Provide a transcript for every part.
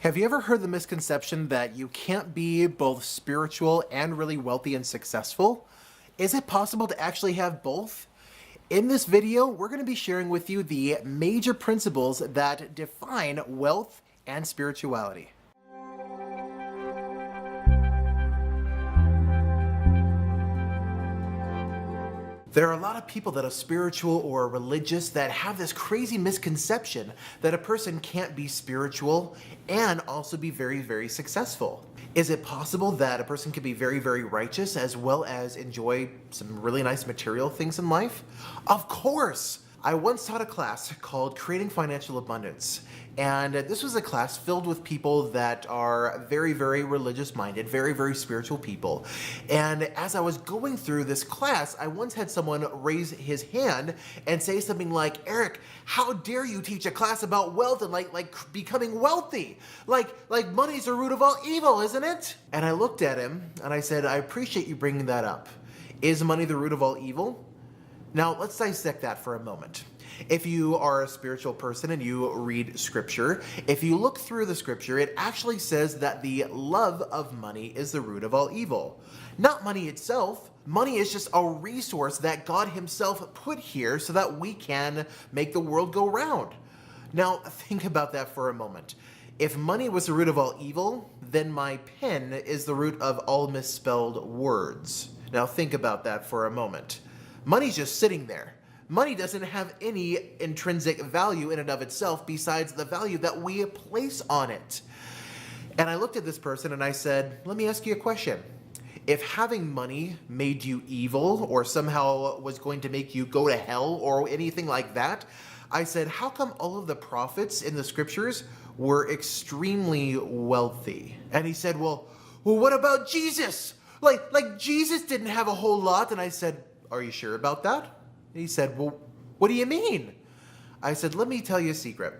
Have you ever heard the misconception that you can't be both spiritual and really wealthy and successful? Is it possible to actually have both? In this video, we're going to be sharing with you the major principles that define wealth and spirituality. There are a lot of people that are spiritual or religious that have this crazy misconception that a person can't be spiritual and also be very, very successful. Is it possible that a person can be very, very righteous as well as enjoy some really nice material things in life? Of course! I once taught a class called Creating Financial Abundance, and this was a class filled with people that are very, very religious-minded, very, very spiritual people. And as I was going through this class, I once had someone raise his hand and say something like, "Eric, how dare you teach a class about wealth and like becoming wealthy? Like money's the root of all evil, isn't it?" And I looked at him and I said, "I appreciate you bringing that up. Is money the root of all evil?" Now, let's dissect that for a moment. If you are a spiritual person and you read scripture, if you look through the scripture, it actually says that the love of money is the root of all evil. Not money itself. Money is just a resource that God himself put here so that we can make the world go round. Now, think about that for a moment. If money was the root of all evil, then my pen is the root of all misspelled words. Now, think about that for a moment. Money's just sitting there. Money doesn't have any intrinsic value in and of itself besides the value that we place on it. And I looked at this person and I said, let me ask you a question. If having money made you evil or somehow was going to make you go to hell or anything like that, I said, how come all of the prophets in the scriptures were extremely wealthy? And he said, well, what about Jesus? Like Jesus didn't have a whole lot. And I said, are you sure about that? And he said, well, what do you mean? I said, let me tell you a secret.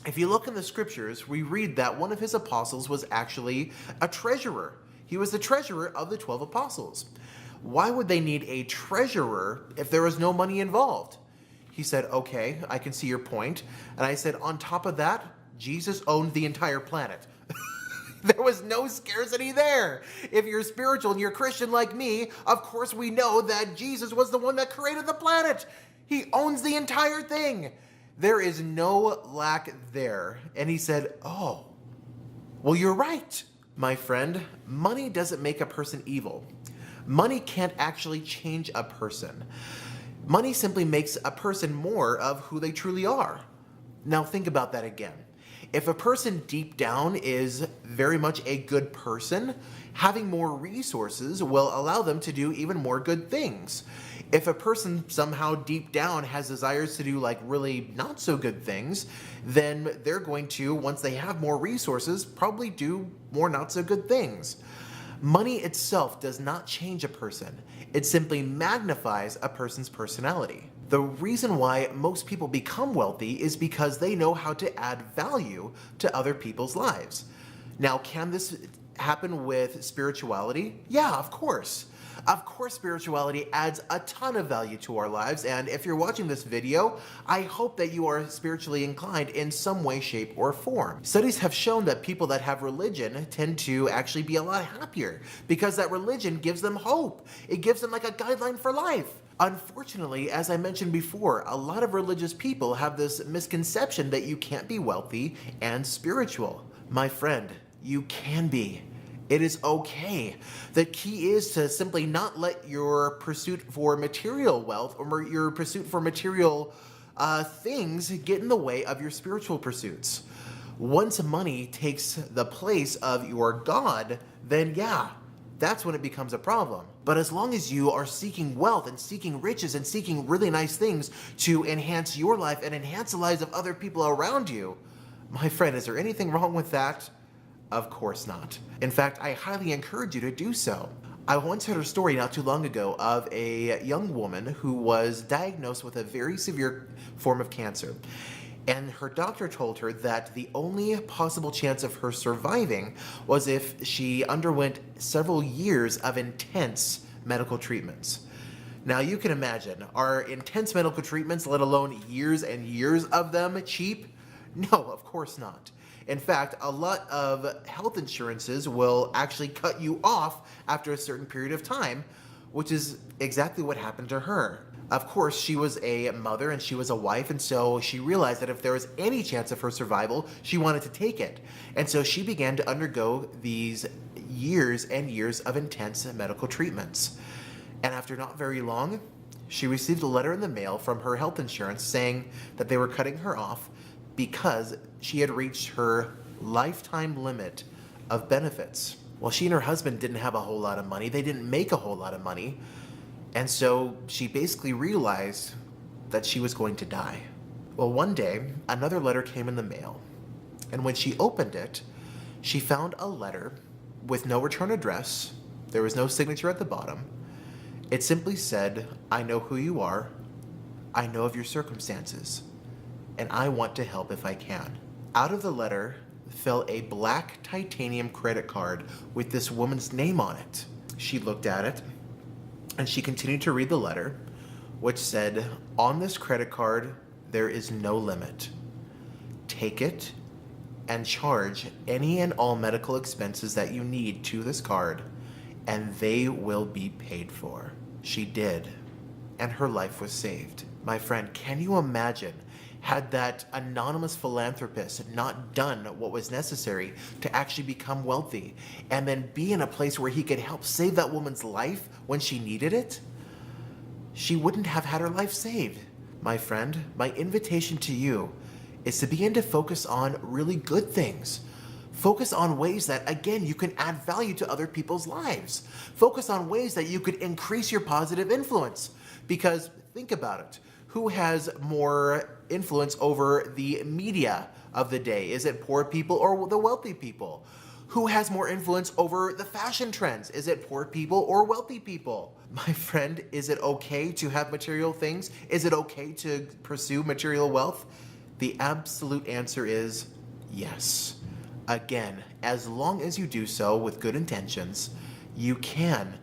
If you look in the scriptures, we read that one of his apostles was actually a treasurer. He was the treasurer of the 12 apostles. Why would they need a treasurer if there was no money involved? He said, okay, I can see your point. And I said, on top of that, Jesus owned the entire planet. There was no scarcity there. If you're spiritual and you're Christian like me, of course we know that Jesus was the one that created the planet. He owns the entire thing. There is no lack there. And he said, oh, well, you're right, my friend. Money doesn't make a person evil. Money can't actually change a person. Money simply makes a person more of who they truly are. Now think about that again. If a person deep down is very much a good person, having more resources will allow them to do even more good things. If a person somehow deep down has desires to do like really not so good things, then they're going to, once they have more resources, probably do more not so good things. Money itself does not change a person. It simply magnifies a person's personality. The reason why most people become wealthy is because they know how to add value to other people's lives. Now, can this happen with spirituality? Yeah, of course. Of course, spirituality adds a ton of value to our lives, and if you're watching this video, I hope that you are spiritually inclined in some way, shape, or form. Studies have shown that people that have religion tend to actually be a lot happier because that religion gives them hope. It gives them like a guideline for life. Unfortunately, as I mentioned before, a lot of religious people have this misconception that you can't be wealthy and spiritual. My friend, you can be. It is okay. The key is to simply not let your pursuit for material wealth or your pursuit for material things get in the way of your spiritual pursuits. Once money takes the place of your God, then yeah, that's when it becomes a problem. But as long as you are seeking wealth and seeking riches and seeking really nice things to enhance your life and enhance the lives of other people around you, my friend, is there anything wrong with that? Of course not. In fact, I highly encourage you to do so. I once heard a story not too long ago of a young woman who was diagnosed with a very severe form of cancer. And her doctor told her that the only possible chance of her surviving was if she underwent several years of intense medical treatments. Now you can imagine, are intense medical treatments, let alone years and years of them, cheap? No, of course not. In fact, a lot of health insurances will actually cut you off after a certain period of time, which is exactly what happened to her. Of course, she was a mother and she was a wife, and so she realized that if there was any chance of her survival, she wanted to take it. And so she began to undergo these years and years of intense medical treatments. And after not very long, she received a letter in the mail from her health insurance saying that they were cutting her off because she had reached her lifetime limit of benefits. Well, she and her husband didn't have a whole lot of money. They didn't make a whole lot of money. And so she basically realized that she was going to die. Well, one day, another letter came in the mail. And when she opened it, she found a letter with no return address. There was no signature at the bottom. It simply said, "I know who you are. I know of your circumstances. And I want to help if I can." Out of the letter fell a black titanium credit card with this woman's name on it. She looked at it, and she continued to read the letter, which said, "On this credit card, there is no limit. Take it and charge any and all medical expenses that you need to this card, and they will be paid for." She did, and her life was saved. My friend, can you imagine had that anonymous philanthropist not done what was necessary to actually become wealthy and then be in a place where he could help save that woman's life when she needed it? She wouldn't have had her life saved. My friend, my invitation to you is to begin to focus on really good things. Focus on ways that, again, you can add value to other people's lives. Focus on ways that you could increase your positive influence. Because think about it. Who has more influence over the media of the day? Is it poor people or the wealthy people? Who has more influence over the fashion trends? Is it poor people or wealthy people? My friend, is it okay to have material things? Is it okay to pursue material wealth? The absolute answer is yes. Again, as long as you do so with good intentions, you can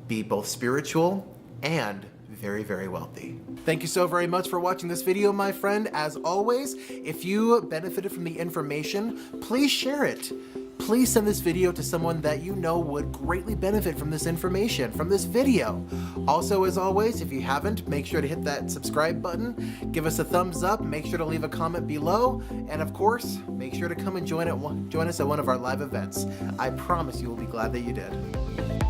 be both spiritual and very, very wealthy. Thank you so very much for watching this video, my friend. As always, if you benefited from the information, please share it. Please send this video to someone that you know would greatly benefit from this information, from this video. Also, as always, if you haven't, make sure to hit that subscribe button, give us a thumbs up, make sure to leave a comment below, and of course, make sure to come and join us at one of our live events. I promise you will be glad that you did.